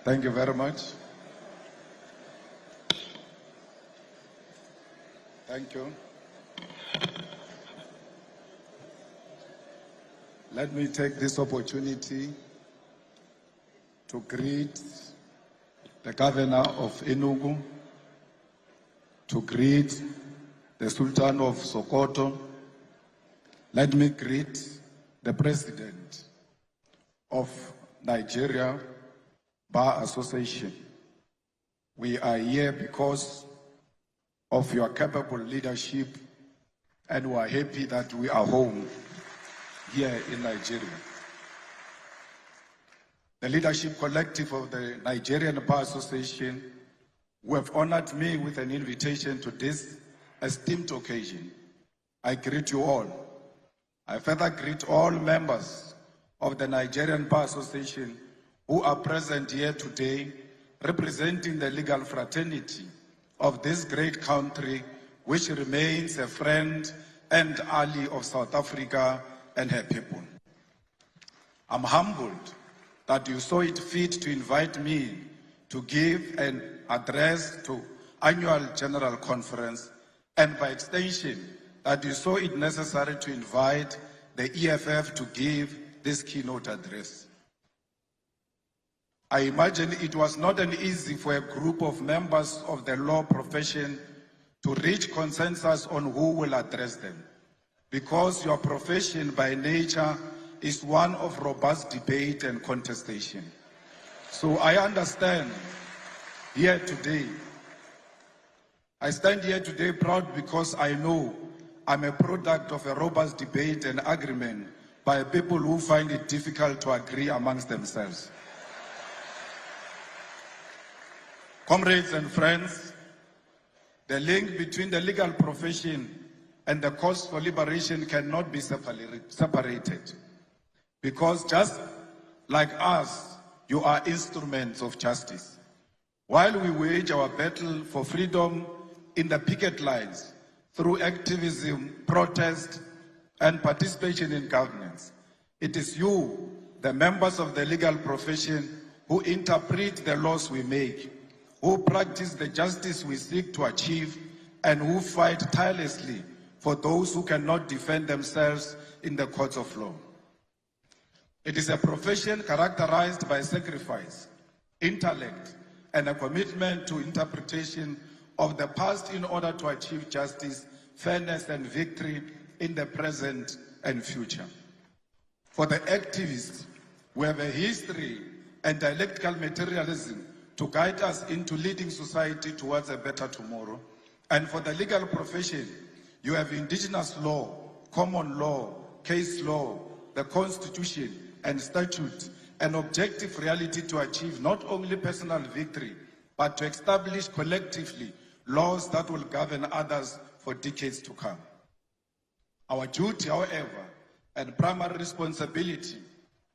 Thank you very much. Thank you. Let me take this opportunity to greet the Governor of Enugu, to greet the Sultan of Sokoto. Let me greet the President of Nigeria Bar Association. We are here because of your capable leadership, and we are happy that we are home here in Nigeria. The leadership collective of the Nigerian Bar Association, who have honored me with an invitation to this esteemed occasion, I greet you all. I further greet all members of the Nigerian Bar Association who are present here today, representing the legal fraternity of this great country, which remains a friend and ally of South Africa and her people. I'm humbled that you saw it fit to invite me to give an address to annual general conference, and by extension, that you saw it necessary to invite the EFF to give this keynote address. I imagine it was not an easy for a group of members of the law profession to reach consensus on who will address them, because your profession by nature is one of robust debate and contestation. So I understand here today. I stand here today proud because I know I'm a product of a robust debate and agreement by people who find it difficult to agree amongst themselves. Comrades and friends, the link between the legal profession and the cause for liberation cannot be separated. Because just like us, you are instruments of justice. While we wage our battle for freedom in the picket lines, through activism, protest, and participation in governance, it is you, the members of the legal profession, who interpret the laws we make, who practice the justice we seek to achieve, and who fight tirelessly for those who cannot defend themselves in the courts of law. It is a profession characterized by sacrifice, intellect, and a commitment to interpretation of the past in order to achieve justice, fairness, and victory in the present and future. For the activists, we have a history and dialectical materialism to guide us into leading society towards a better tomorrow. And for the legal profession, you have indigenous law, common law, case law, the Constitution and statute, an objective reality to achieve not only personal victory, but to establish collectively laws that will govern others for decades to come. Our duty, however, and primary responsibility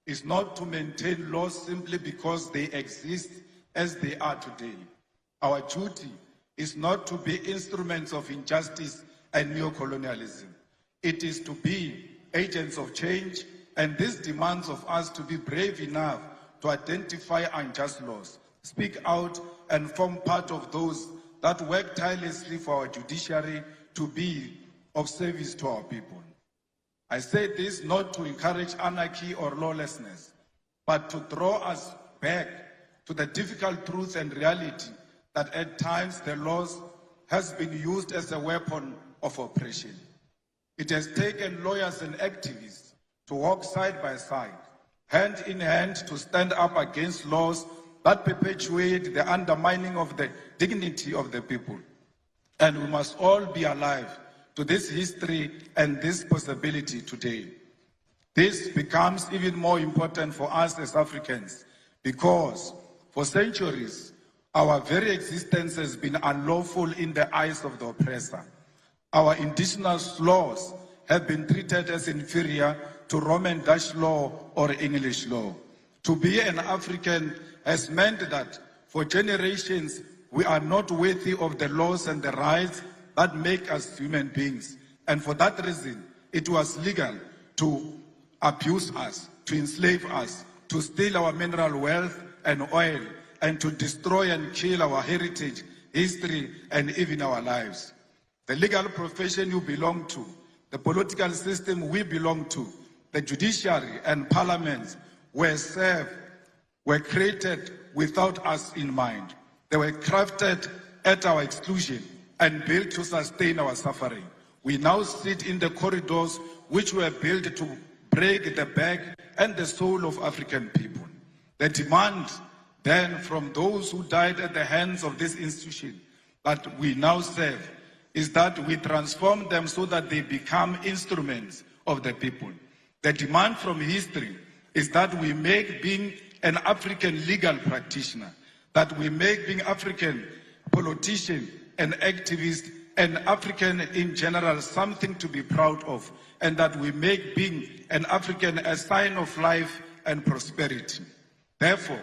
is not to maintain laws simply because they exist as they are today. Our duty is not to be instruments of injustice and neocolonialism. It is to be agents of change, and this demands of us to be brave enough to identify unjust laws, speak out, and form part of those that work tirelessly for our judiciary to be of service to our people. I say this not to encourage anarchy or lawlessness, but to draw us back to the difficult truth and reality that at times the laws has been used as a weapon of oppression. It has taken lawyers and activists to walk side by side, hand in hand, to stand up against laws that perpetuate the undermining of the dignity of the people. And we must all be alive to this history and this possibility today. This becomes even more important for us as Africans because for centuries, our very existence has been unlawful in the eyes of the oppressor. Our indigenous laws have been treated as inferior to Roman Dutch law or English law. To be an African has meant that for generations, we are not worthy of the laws and the rights that make us human beings. And for that reason, it was legal to abuse us, to enslave us, to steal our mineral wealth and oil, and to destroy and kill our heritage, history, and even our lives. The legal profession you belong to, the political system we belong to, the judiciary and parliaments were created without us in mind. They were crafted at our exclusion and built to sustain our suffering. We now sit in the corridors which were built to break the back and the soul of African people. The demand then from those who died at the hands of this institution that we now serve is that we transform them so that they become instruments of the people. The demand from history is that we make being an African legal practitioner, that we make being African politician, an activist, and African in general something to be proud of, and that we make being an African a sign of life and prosperity. Therefore,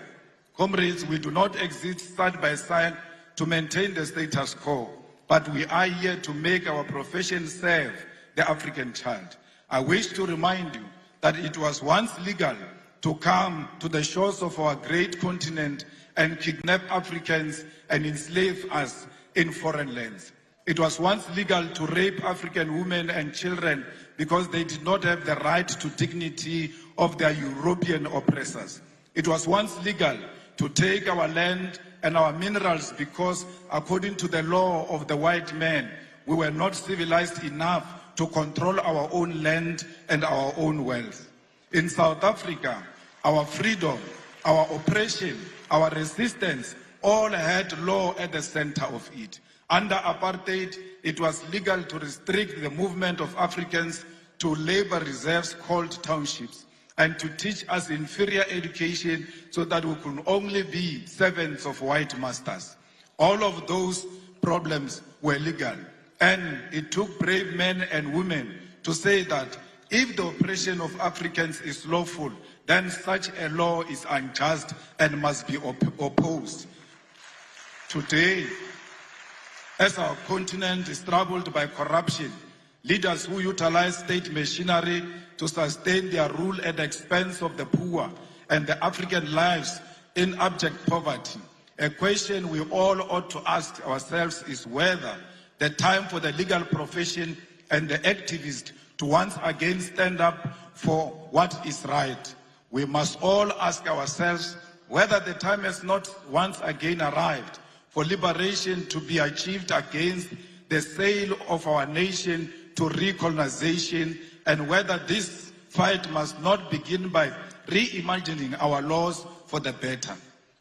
comrades, we do not exist side by side to maintain the status quo, but we are here to make our profession serve the African child. I wish to remind you that it was once legal to come to the shores of our great continent and kidnap Africans and enslave us in foreign lands. It was once legal to rape African women and children because they did not have the right to dignity of their European oppressors. It was once legal to take our land and our minerals because, according to the law of the white man, we were not civilized enough to control our own land and our own wealth. In South Africa, our freedom, our oppression, our resistance all had law at the center of it. Under apartheid, it was legal to restrict the movement of Africans to labor reserves called townships and to teach us inferior education so that we could only be servants of white masters. All of those problems were legal, and it took brave men and women to say that if the oppression of Africans is lawful, then such a law is unjust and must be opposed. Today, as our continent is troubled by corruption, leaders who utilize state machinery to sustain their rule at the expense of the poor and the African lives in abject poverty, a question we all ought to ask ourselves is whether the time for the legal profession and the activists to once again stand up for what is right. We must all ask ourselves whether the time has not once again arrived for liberation to be achieved against the sale of our nation to recolonization, and whether this fight must not begin by reimagining our laws for the better.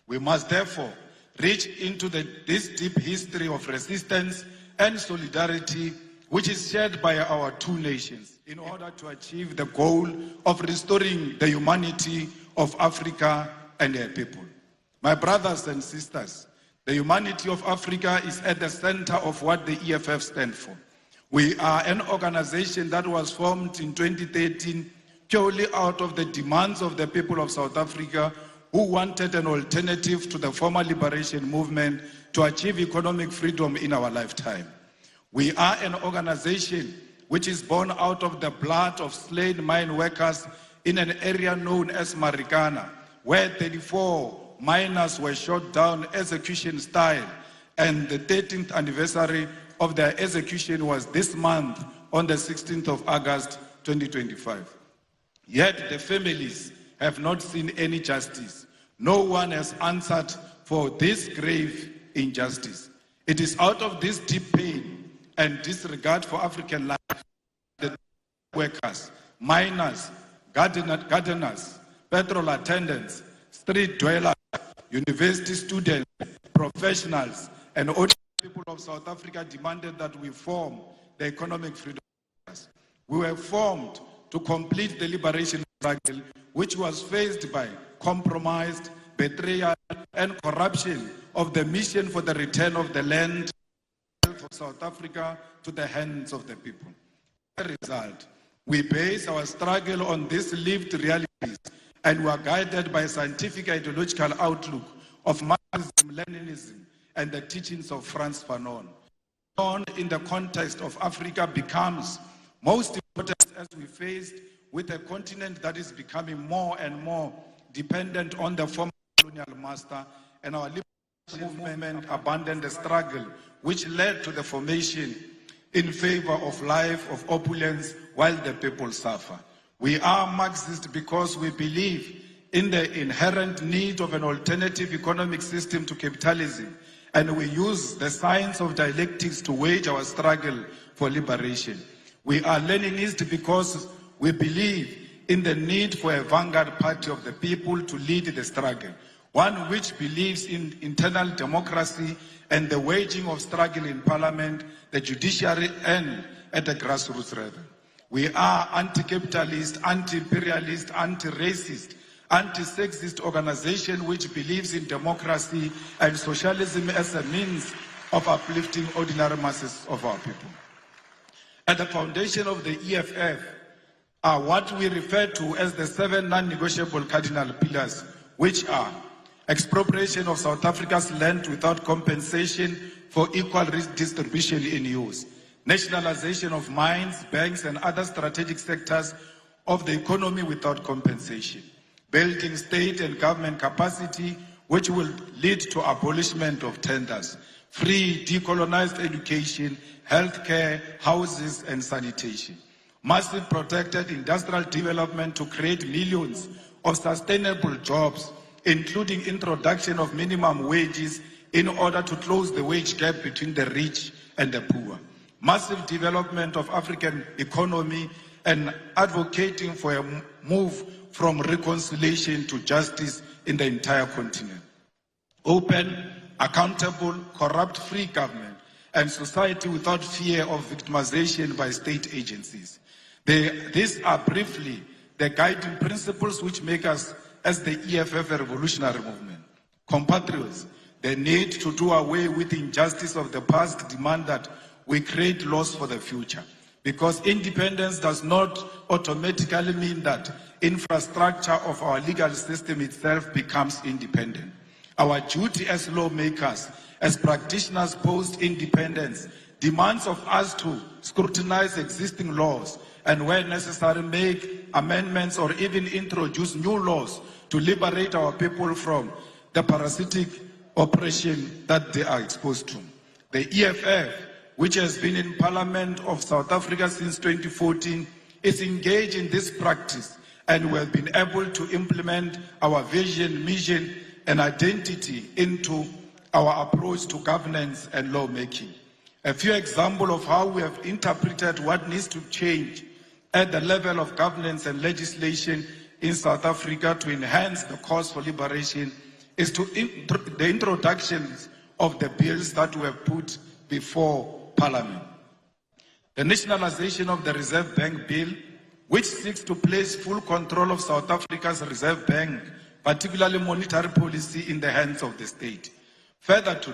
We must therefore reach into this deep history of resistance and solidarity which is shared by our two nations in order to achieve the goal of restoring the humanity of Africa and her people. My brothers and sisters, the humanity of Africa is at the center of what the EFF stands for. We are an organization that was formed in 2013 purely out of the demands of the people of South Africa who wanted an alternative to the former liberation movement to achieve economic freedom in our lifetime. We are an organization which is born out of the blood of slain mine workers in an area known as Marikana, where 34 miners were shot down execution style, and the 13th anniversary of their execution was this month on the 16th of August 2025. Yet the families have not seen any justice. No one has answered for this grave injustice. It is out of this deep pain and disregard for African life that workers, miners, gardeners, petrol attendants, street dwellers, university students, professionals, and ordinary people of South Africa demanded that we form the economic freedom. We were formed to complete the liberation struggle, which was faced by compromised, betrayal, and corruption of the mission for the return of the land of South Africa to the hands of the people. As a result, we base our struggle on these lived realities, and we are guided by a scientific ideological outlook of Marxism, Leninism, and the teachings of Frantz Fanon. In the context of Africa becomes most important as we faced with a continent that is becoming more and more dependent on the former colonial master and our movement abandoned the struggle, which led to the formation in favor of life of opulence while the people suffer. We are Marxist because we believe in the inherent need of an alternative economic system to capitalism, and we use the science of dialectics to wage our struggle for liberation. We are Leninist because we believe in the need for a vanguard party of the people to lead the struggle, one which believes in internal democracy and the waging of struggle in parliament, the judiciary, and at the grassroots level. We are anti-capitalist, anti-imperialist, anti-racist, anti-sexist organization which believes in democracy and socialism as a means of uplifting ordinary masses of our people. At the foundation of the EFF are what we refer to as the 7 non-negotiable cardinal pillars, which are expropriation of South Africa's land without compensation for equal distribution in use, nationalization of mines, banks, and other strategic sectors of the economy without compensation, building state and government capacity, which will lead to abolishment of tenders, free decolonized education, healthcare, houses, and sanitation, massive protected industrial development to create millions of sustainable jobs, including introduction of minimum wages in order to close the wage gap between the rich and the poor, massive development of African economy, and advocating for a move from reconciliation to justice in the entire continent. Open, accountable, corrupt-free government, and society without fear of victimization by state agencies. These are briefly the guiding principles which make us, as the EFF, a revolutionary movement. Compatriots, the need to do away with the injustice of the past demand that we create laws for the future, because independence does not automatically mean that infrastructure of our legal system itself becomes independent. Our duty as lawmakers, as practitioners post-independence, demands of us to scrutinize existing laws and where necessary make amendments or even introduce new laws to liberate our people from the parasitic oppression that they are exposed to. The EFF, which has been in Parliament of South Africa since 2014, is engaged in this practice, and we have been able to implement our vision, mission, and identity into our approach to governance and lawmaking. A few examples of how we have interpreted what needs to change at the level of governance and legislation in South Africa to enhance the cause for liberation is the introductions of the bills that were put before Parliament. The nationalization of the Reserve Bank Bill, which seeks to place full control of South Africa's Reserve Bank, particularly monetary policy, in the hands of the state. Further to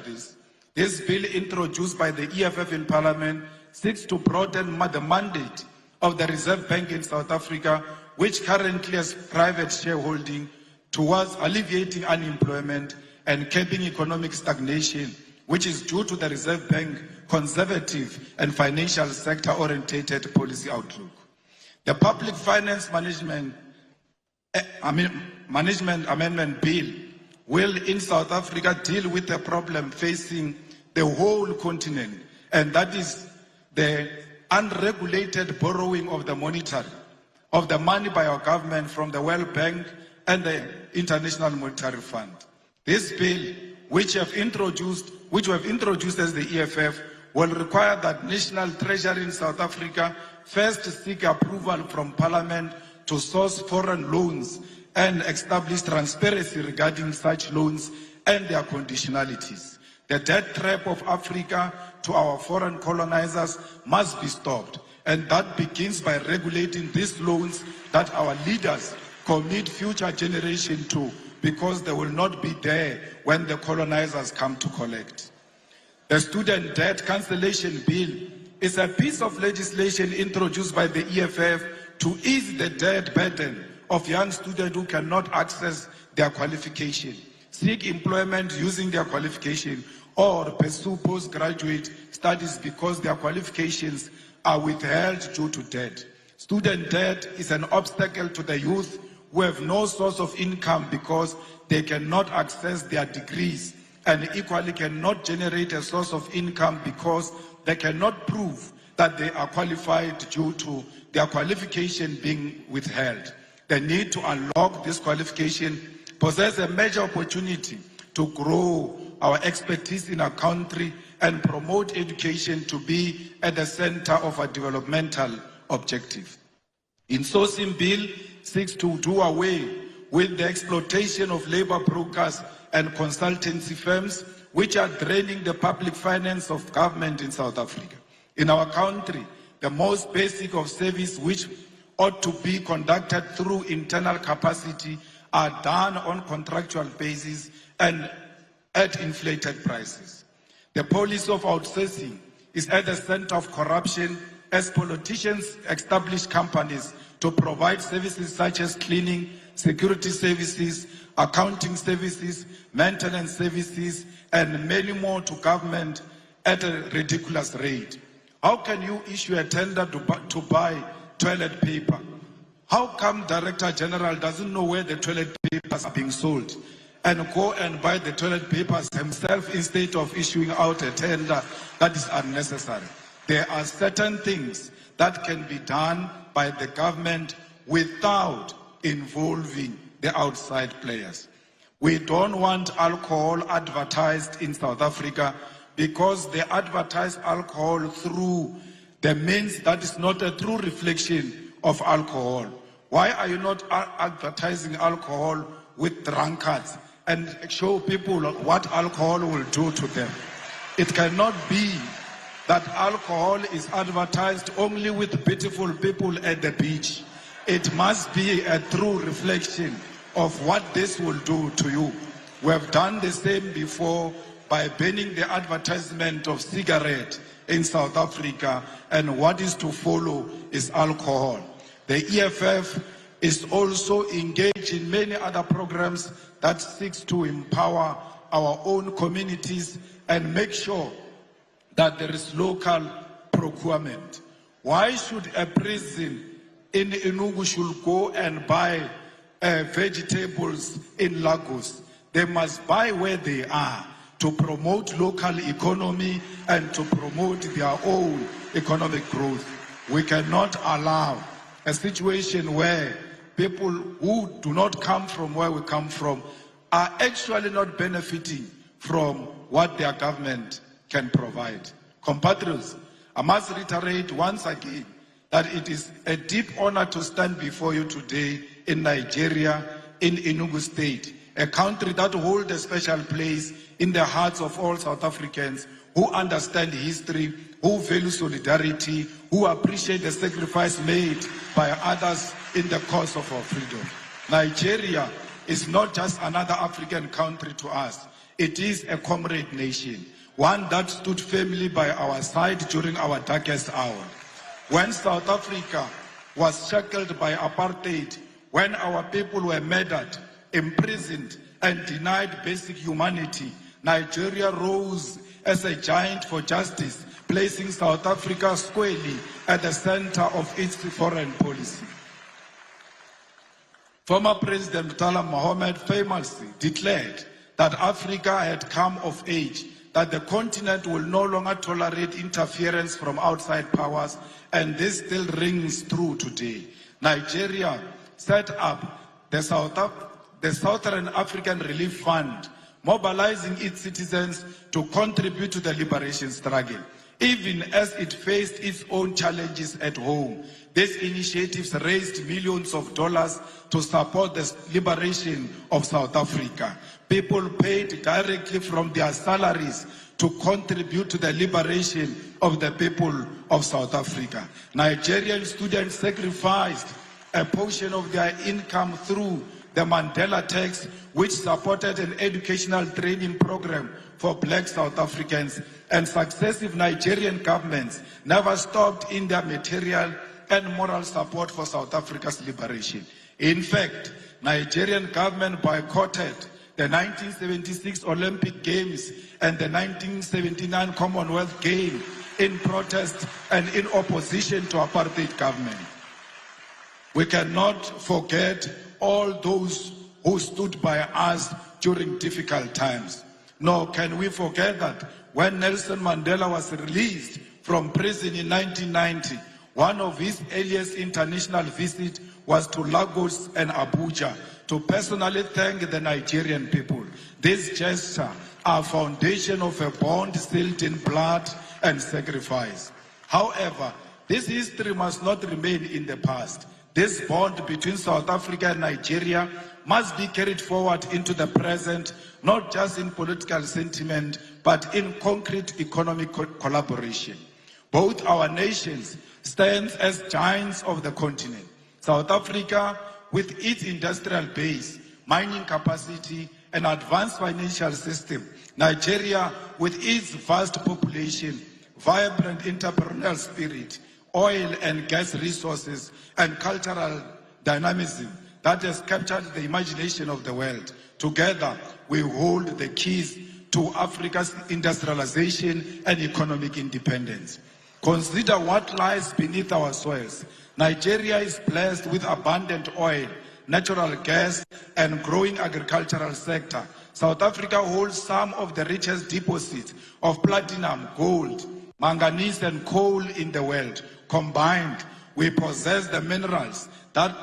this bill introduced by the EFF in Parliament seeks to broaden the mandate of the Reserve Bank in South Africa, which currently has private shareholding, towards alleviating unemployment and curbing economic stagnation, which is due to the Reserve Bank conservative and financial sector-orientated policy outlook. The Public Finance Management Amendment Bill will in South Africa deal with the problem facing the whole continent, and that is the unregulated borrowing of the money by our government from the World Bank and the International Monetary Fund. This bill, which we have introduced as the EFF, will require that National Treasury in South Africa first seek approval from Parliament to source foreign loans and establish transparency regarding such loans and their conditionalities. The debt trap of Africa to our foreign colonizers must be stopped, and that begins by regulating these loans that our leaders commit future generations to, because they will not be there when the colonizers come to collect. The Student Debt Cancellation Bill is a piece of legislation introduced by the EFF to ease the debt burden of young students who cannot access their qualification, seek employment using their qualification, or pursue postgraduate studies because their qualifications are withheld due to debt. Student debt is an obstacle to the youth who have no source of income because they cannot access their degrees, and equally cannot generate a source of income because they cannot prove that they are qualified due to their qualification being withheld. The need to unlock this qualification possesses a major opportunity to grow our expertise in our country and promote education to be at the center of our developmental objective. Insourcing Bill seeks to do away with the exploitation of labor brokers and consultancy firms which are draining the public finance of government in South Africa. In our country, the most basic of service which ought to be conducted through internal capacity are done on contractual basis and at inflated prices. The policy of outsourcing is at the center of corruption as politicians establish companies to provide services such as cleaning, security services, accounting services, maintenance services, and many more to government at a ridiculous rate. How can you issue a tender to buy toilet paper? How come Director General doesn't know where the toilet papers are being sold and go and buy the toilet papers himself instead of issuing out a tender that is unnecessary? There are certain things that can be done by the government without involving the outside players. We don't want alcohol advertised in South Africa because they advertise alcohol through the means that is not a true reflection of alcohol. Why are you not advertising alcohol with drunkards and show people what alcohol will do to them? It cannot be that alcohol is advertised only with beautiful people at the beach. It must be a true reflection of what this will do to you. We have done the same before by banning the advertisement of cigarette in South Africa, and what is to follow is alcohol. The EFF is also engaged in many other programs that seeks to empower our own communities and make sure that there is local procurement. Why should a prison in Enugu should go and buy vegetables in Lagos? They must buy where they are to promote local economy and to promote their own economic growth. We cannot allow a situation where people who do not come from where we come from are actually not benefiting from what their government can provide. Compatriots, I must reiterate once again that it is a deep honor to stand before you today in Nigeria, in Enugu State, a country that holds a special place in the hearts of all South Africans who understand history, who value solidarity, who appreciate the sacrifice made by others in the cause of our freedom. Nigeria is not just another African country to us. It is a comrade nation, one that stood firmly by our side during our darkest hour. When South Africa was shackled by apartheid, when our people were murdered, imprisoned, and denied basic humanity, Nigeria rose as a giant for justice, placing South Africa squarely at the center of its foreign policy. Former President Murtala Mohammed famously declared that Africa had come of age, that the continent will no longer tolerate interference from outside powers, and this still rings true today. Nigeria set up the Southern African Relief Fund, mobilizing its citizens to contribute to the liberation struggle. Even as it faced its own challenges at home, these initiatives raised millions of dollars to support the liberation of South Africa. People paid directly from their salaries to contribute to the liberation of the people of South Africa. Nigerian students sacrificed a portion of their income through the Mandela Tax, which supported an educational training program for black South Africans, and successive Nigerian governments never stopped in their material and moral support for South Africa's liberation. In fact, Nigerian government boycotted the 1976 Olympic Games and the 1979 Commonwealth Games in protest and in opposition to apartheid government. We cannot forget all those who stood by us during difficult times. Nor can we forget that when Nelson Mandela was released from prison in 1990, one of his earliest international visits was to Lagos and Abuja to personally thank the Nigerian people. This gesture, a foundation of a bond sealed in blood and sacrifice. However, this history must not remain in the past. This bond between South Africa and Nigeria must be carried forward into the present, not just in political sentiment, but in concrete economic collaboration. Both our nations stand as giants of the continent. South Africa, with its industrial base, mining capacity, and advanced financial system. Nigeria, with its vast population, vibrant entrepreneurial spirit, oil and gas resources, and cultural dynamism that has captured the imagination of the world. Together, we hold the keys to Africa's industrialization and economic independence. Consider what lies beneath our soils. Nigeria is blessed with abundant oil, natural gas, and growing agricultural sector. South Africa holds some of the richest deposits of platinum, gold, manganese, and coal in the world. Combined, we possess the minerals that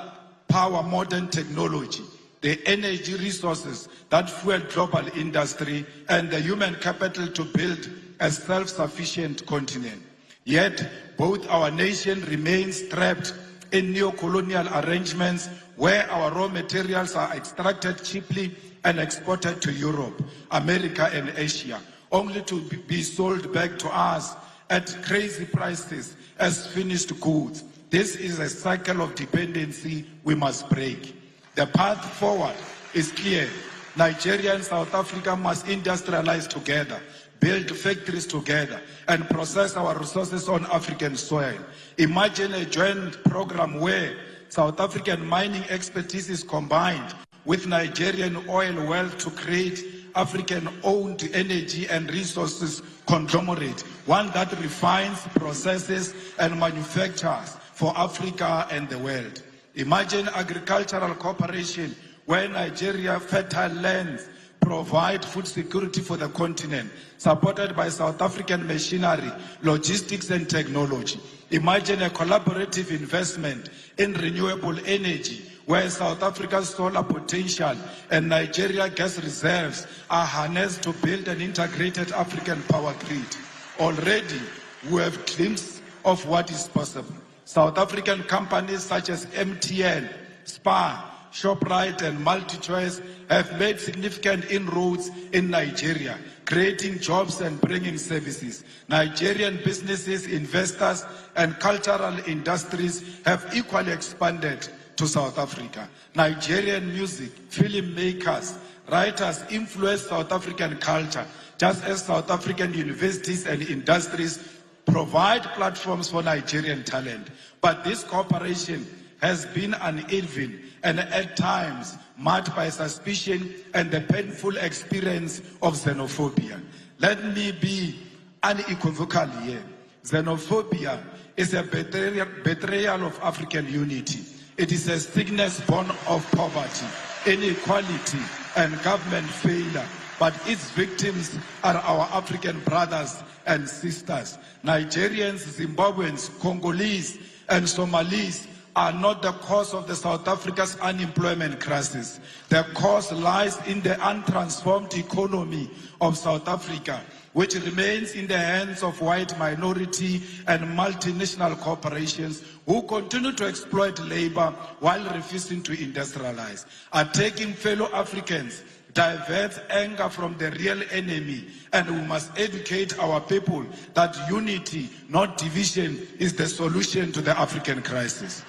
power modern technology, the energy resources that fuel global industry, and the human capital to build a self-sufficient continent. Yet, both our nation remains trapped in neo-colonial arrangements where our raw materials are extracted cheaply and exported to Europe, America, and Asia, only to be sold back to us at crazy prices as finished goods. This is a cycle of dependency we must break. The path forward is clear. Nigeria and South Africa must industrialize together, build factories together, and process our resources on African soil. Imagine a joint program where South African mining expertise is combined with Nigerian oil wealth to create African-owned energy and resources conglomerate, one that refines, processes, and manufactures for Africa and the world. Imagine agricultural cooperation where Nigeria fertile lands provide food security for the continent, supported by South African machinery, logistics, and technology. Imagine a collaborative investment in renewable energy, where South Africa's solar potential and Nigeria gas reserves are harnessed to build an integrated African power grid. Already, we have glimpses of what is possible. South African companies such as MTN, SPAR, ShopRite, and MultiChoice have made significant inroads in Nigeria, creating jobs and bringing services. Nigerian businesses, investors, and cultural industries have equally expanded to South Africa. Nigerian music, filmmakers, writers influence South African culture, just as South African universities and industries provide platforms for Nigerian talent. But this cooperation has been uneven and at times marked by suspicion and the painful experience of xenophobia. Let me be unequivocal here. Xenophobia is a betrayal of African unity. It is a sickness born of poverty, inequality, and government failure. But its victims are our African brothers and sisters. Nigerians, Zimbabweans, Congolese, and Somalis are not the cause of the South Africa's unemployment crisis. The cause lies in the untransformed economy of South Africa, which remains in the hands of white minority and multinational corporations who continue to exploit labor while refusing to industrialize. Attacking fellow Africans diverts anger from the real enemy, and we must educate our people that unity, not division, is the solution to the African crisis.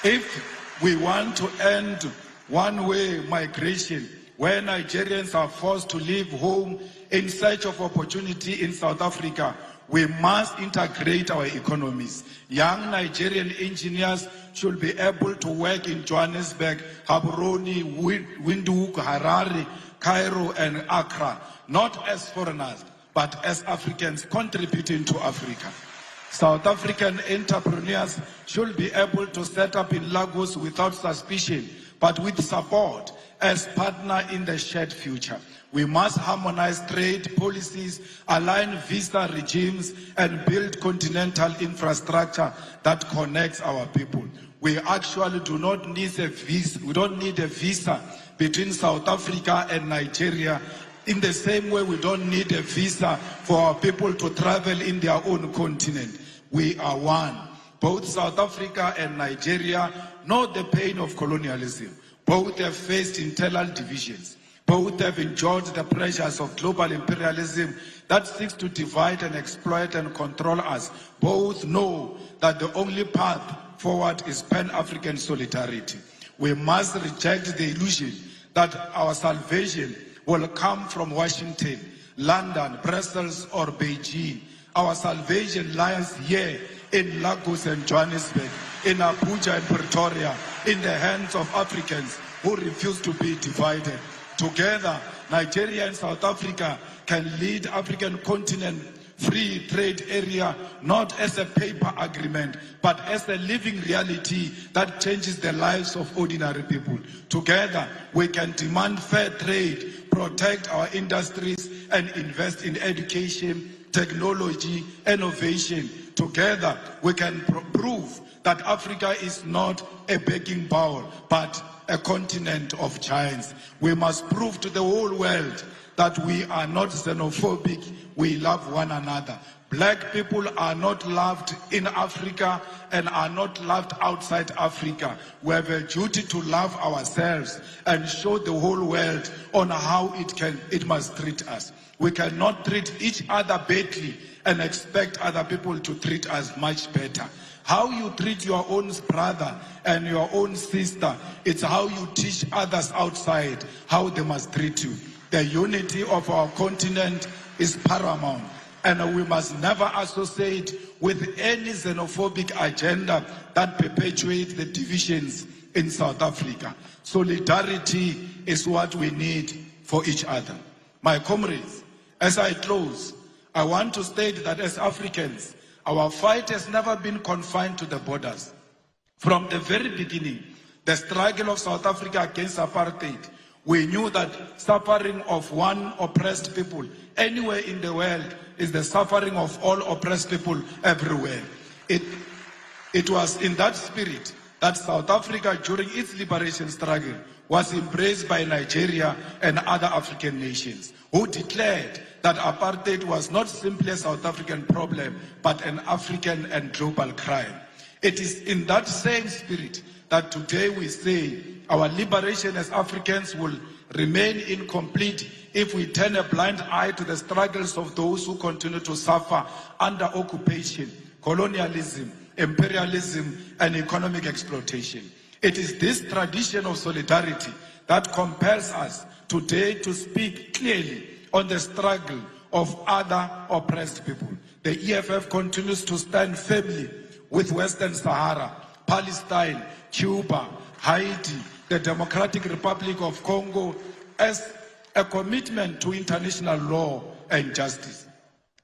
If we want to end one-way migration, where Nigerians are forced to leave home in search of opportunity in South Africa, we must integrate our economies. Young Nigerian engineers should be able to work in Johannesburg, Gaborone, Windhoek, Harare, Cairo, and Accra, not as foreigners, but as Africans contributing to Africa. South African entrepreneurs should be able to set up in Lagos without suspicion, but with support as partner in the shared future. We must harmonize trade policies, align visa regimes, and build continental infrastructure that connects our people. We actually do not need a visa. We don't need a visa between South Africa and Nigeria. In the same way, we don't need a visa for our people to travel in their own continent. We are one. Both South Africa and Nigeria know the pain of colonialism. Both have faced internal divisions. Both have endured the pressures of global imperialism that seeks to divide and exploit and control us. Both know that the only path forward is Pan-African solidarity. We must reject the illusion that our salvation will come from Washington, London, Brussels, or Beijing. Our salvation lies here in Lagos and Johannesburg, in Abuja and Pretoria, in the hands of Africans who refuse to be divided. Together, Nigeria and South Africa can lead African continent free trade area not as a paper agreement, but as a living reality that changes the lives of ordinary people. Together, we can demand fair trade, protect our industries, and invest in education, technology, innovation. Together, we can prove that Africa is not a begging bowl, but a continent of giants. We must prove to the whole world that we are not xenophobic, we love one another. Black people are not loved in Africa and are not loved outside Africa. We have a duty to love ourselves and show the whole world on how it must treat us. We cannot treat each other badly and expect other people to treat us much better. How you treat your own brother and your own sister, it's how you teach others outside how they must treat you. The unity of our continent is paramount, and we must never associate with any xenophobic agenda that perpetuates the divisions in South Africa. Solidarity is what we need for each other. My comrades, as I close, I want to state that as Africans, our fight has never been confined to the borders. From the very beginning, the struggle of South Africa against apartheid, we knew that suffering of one oppressed people anywhere in the world is the suffering of all oppressed people everywhere. It was in that spirit that South Africa, during its liberation struggle, was embraced by Nigeria and other African nations, who declared that apartheid was not simply a South African problem, but an African and global crime. It is in that same spirit that today we say our liberation as Africans will remain incomplete if we turn a blind eye to the struggles of those who continue to suffer under occupation, colonialism, imperialism, and economic exploitation. It is this tradition of solidarity that compels us today to speak clearly on the struggle of other oppressed people. The EFF continues to stand firmly with Western Sahara, Palestine, Cuba, Haiti, the Democratic Republic of Congo as a commitment to international law and justice.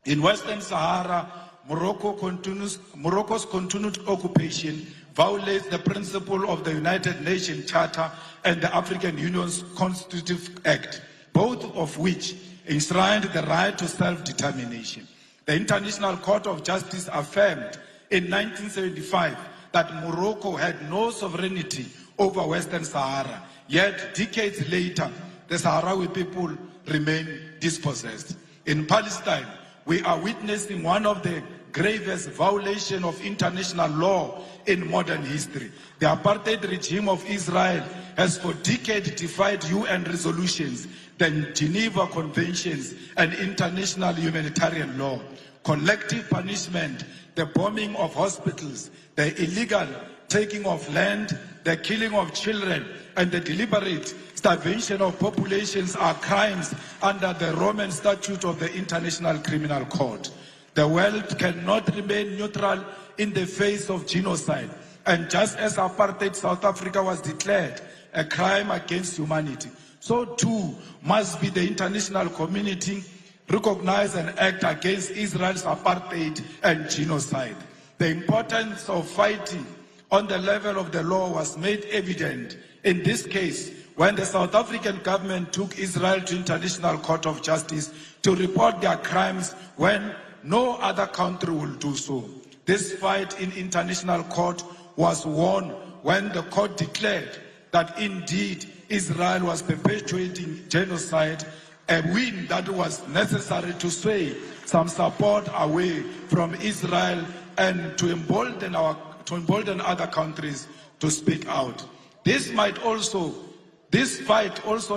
In Western Sahara, Morocco's continued occupation violates the principle of the United Nations Charter and the African Union's Constitutive Act, both of which enshrined the right to self-determination. The International Court of Justice affirmed in 1975 that Morocco had no sovereignty over Western Sahara, yet decades later, the Sahrawi people remain dispossessed. In Palestine, we are witnessing one of the gravest violations of international law in modern history. The apartheid regime of Israel has for decades defied UN resolutions, the Geneva Conventions, and international humanitarian law. Collective punishment, the bombing of hospitals, the illegal taking of land, the killing of children, and the deliberate starvation of populations are crimes under the Roman Statute of the International Criminal Court. The world cannot remain neutral in the face of genocide. And just as apartheid South Africa was declared a crime against humanity, so too must be the international community recognize and act against Israel's apartheid and genocide. The importance of fighting on the level of the law was made evident in this case when the South African government took Israel to International Court of Justice to report their crimes when no other country will do so. This fight in international court was won when the court declared that indeed Israel was perpetuating genocide, a win that was necessary to sway some support away from Israel and to embolden other countries to speak out. This fight also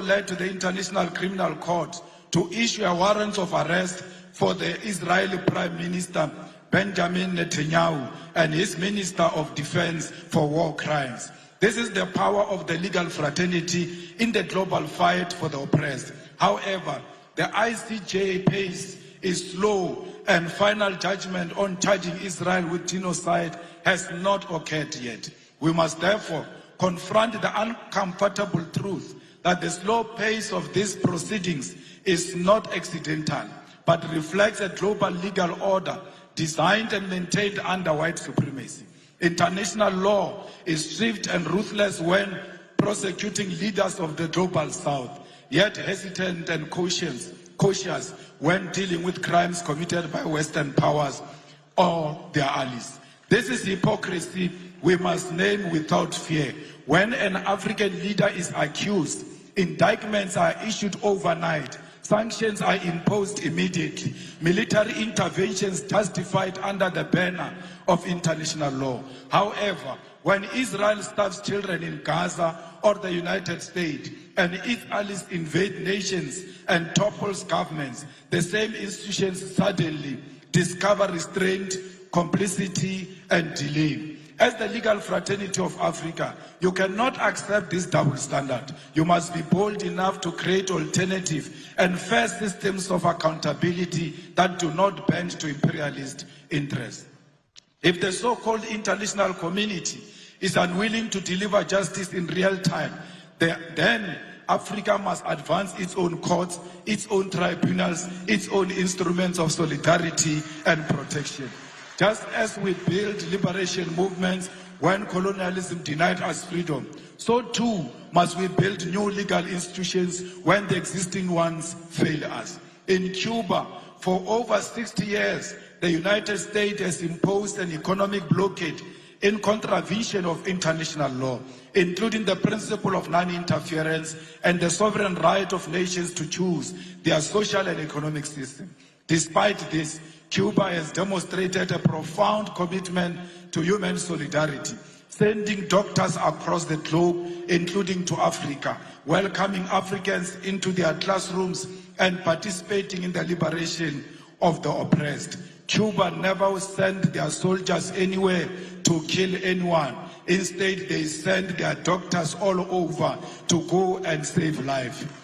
led to the International Criminal Court to issue a warrant of arrest for the Israeli Prime Minister Benjamin Netanyahu and his Minister of Defense for war crimes. This is the power of the legal fraternity in the global fight for the oppressed. However, the ICJ pace is slow and final judgment on charging Israel with genocide has not occurred yet. We must therefore confront the uncomfortable truth that the slow pace of these proceedings is not accidental, but reflects a global legal order designed and maintained under white supremacy. International law is swift and ruthless when prosecuting leaders of the global south, yet hesitant and cautious when dealing with crimes committed by Western powers or their allies. This is hypocrisy we must name without fear. When an African leader is accused, indictments are issued overnight, sanctions are imposed immediately, military interventions justified under the banner of international law. However, when Israel starves children in Gaza or the United States and its allies invade nations and topples governments, the same institutions suddenly discover restraint, complicity, and delay. As the legal fraternity of Africa, you cannot accept this double standard. You must be bold enough to create alternative and fair systems of accountability that do not bend to imperialist interests. If the so-called international community is unwilling to deliver justice in real time, then Africa must advance its own courts, its own tribunals, its own instruments of solidarity and protection. Just as we build liberation movements when colonialism denied us freedom, so too must we build new legal institutions when the existing ones fail us. In Cuba, for over 60 years, the United States has imposed an economic blockade in contravention of international law, including the principle of non-interference and the sovereign right of nations to choose their social and economic system. Despite this, Cuba has demonstrated a profound commitment to human solidarity, sending doctors across the globe, including to Africa, welcoming Africans into their classrooms and participating in the liberation of the oppressed. Cuba never sent their soldiers anywhere to kill anyone. Instead, they sent their doctors all over to go and save life.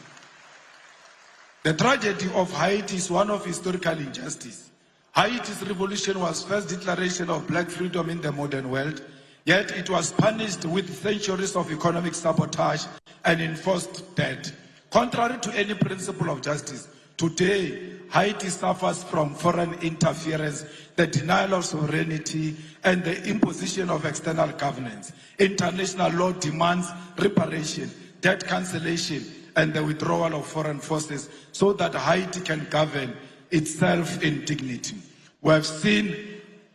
The tragedy of Haiti is one of historical injustice. Haiti's revolution was first declaration of black freedom in the modern world, yet it was punished with centuries of economic sabotage and enforced debt. Contrary to any principle of justice, today Haiti suffers from foreign interference, the denial of sovereignty, and the imposition of external governance. International law demands reparation, debt cancellation, and the withdrawal of foreign forces so that Haiti can govern itself in dignity. We have seen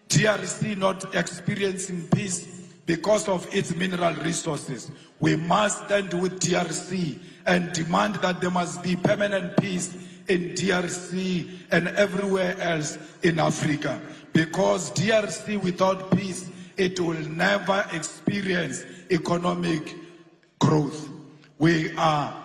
DRC not experiencing peace because of its mineral resources. We must stand with DRC and demand that there must be permanent peace in DRC and everywhere else in Africa. Because DRC without peace, it will never experience economic growth. We are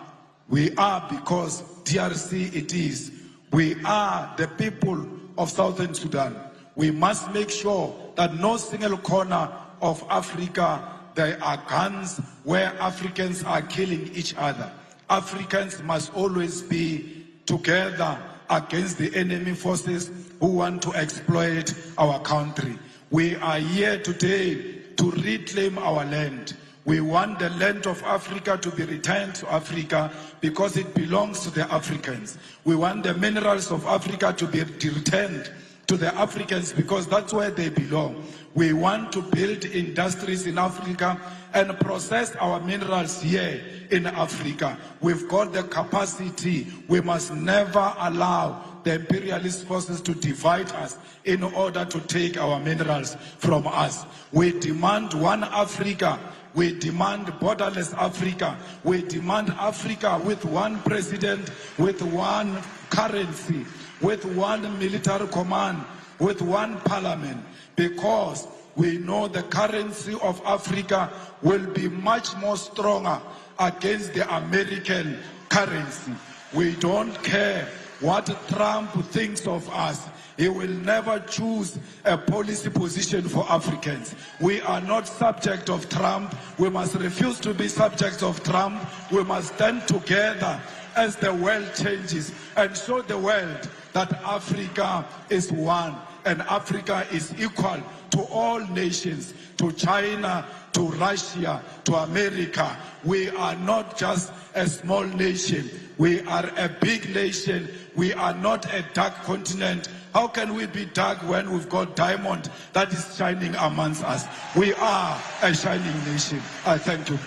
because DRC it is. We are the people of Southern Sudan. We must make sure that no single corner of Africa there are guns where Africans are killing each other. Africans must always be together against the enemy forces who want to exploit our country. We are here today to reclaim our land. We want the land of Africa to be returned to Africa because it belongs to the Africans. We want the minerals of Africa to be returned to the Africans because that's where they belong. We want to build industries in Africa and process our minerals here in Africa. We've got the capacity. We must never allow the imperialist forces to divide us in order to take our minerals from us. We demand one Africa. We demand borderless Africa. We demand Africa with one president, with one currency, with one military command, with one parliament, because we know the currency of Africa will be much more stronger against the American currency. We don't care what Trump thinks of us. He will never choose a policy position for Africans. We are not subject of Trump. We must refuse to be subjects of Trump. We must stand together as the world changes and show the world that Africa is one and Africa is equal to all nations, to China, to Russia, to America. We are not just a small nation. We are a big nation. We are not a dark continent. How can we be dark when we've got diamond that is shining amongst us? We are a shining nation. I thank you.